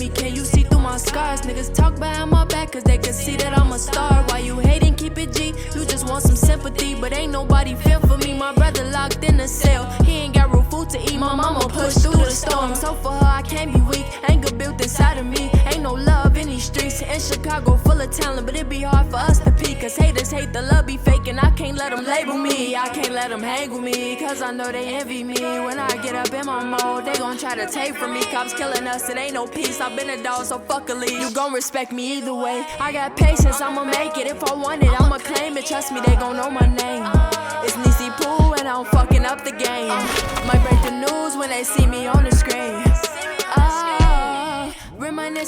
me? Can you see through my scars? Niggas talk behind my back cause they can see that I'm a star. Why you hating? Keep it G. You just want some sympathy, but ain't nobody feel for me. My brother locked in a cell, he ain't got real food to eat. My mama pushed through the storm, so for her I can't be weak. Anger built inside of me, ain't no love in these streets. In Chicago full of talent, but it be hard for us to peak. Cause haters hate the love be fake, and I can't let them label me. I can't let them hang with me, cause I know they envy me. When I get up in my mode, they gon' try to take from me. Cops killing us, it ain't no peace. I've been a dog, so fuck a lead. You gon' respect me either way. I got patience, I'ma make it. If I want it, I'ma claim it. Trust me, they gon' know my name. It's Nisi Poo and I'm fucking up the game. Might break the news when they see me on the screen. Reminace.